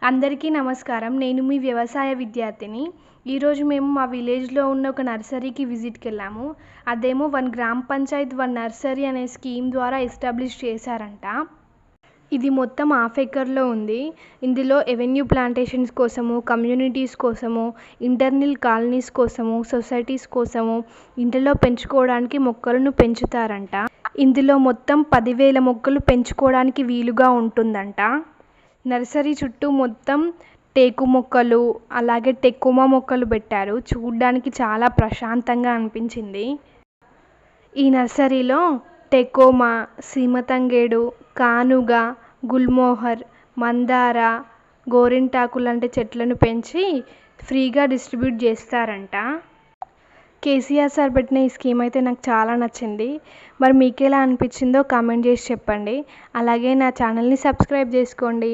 అందరికీ నమస్కారం. నేను మీ వ్యవసాయ విద్యార్థిని. ఈరోజు మేము మా విలేజ్‌లో ఉన్న ఒక నర్సరీకి విజిట్‌కెళ్ళాము. అదేమో 1 గ్రామ పంచాయత్ 1 నర్సరీ అనే స్కీమ్ ద్వారా ఎస్టాబ్లిష్ చేశారంట. ఇది మొత్తం హాఫ్ ఎకర్‌లో ఉంది. ఇందులో ఎవెన్యూ ప్లాంటేషన్స్ కోసము, కమ్యూనిటీస్ కోసము, ఇంటర్నల్ కాలనీస్ కోసము, సొసైటీస్ కోసము, ఇంటిలో పెంచుకోవడానికి మొక్కలను పెంచుతారంట. ఇందులో మొత్తం 10,000 మొక్కలు పెంచుకోవడానికి వీలుగా ఉంటుందంట. నర్సరీ చుట్టూ మొత్తం టేకు మొక్కలు, అలాగే టెకోమా మొక్కలు పెట్టారు. చూడ్డానికి చాలా ప్రశాంతంగా అనిపించింది. ఈ నర్సరీలో టెకోమా, సీమతంగేడు, కానుగ, గుల్మోహర్, మందార, గోరింటాకు లాంటి చెట్లను పెంచి ఫ్రీగా డిస్ట్రిబ్యూట్ చేస్తారంట. కేసీఆర్ సార్ పెట్టిన ఈ స్కీమ్ అయితే నాకు చాలా నచ్చింది. మరి మీకెలా అనిపించిందో కామెంట్ చేసి చెప్పండి. అలాగే నా ఛానల్ని సబ్స్క్రైబ్ చేసుకోండి.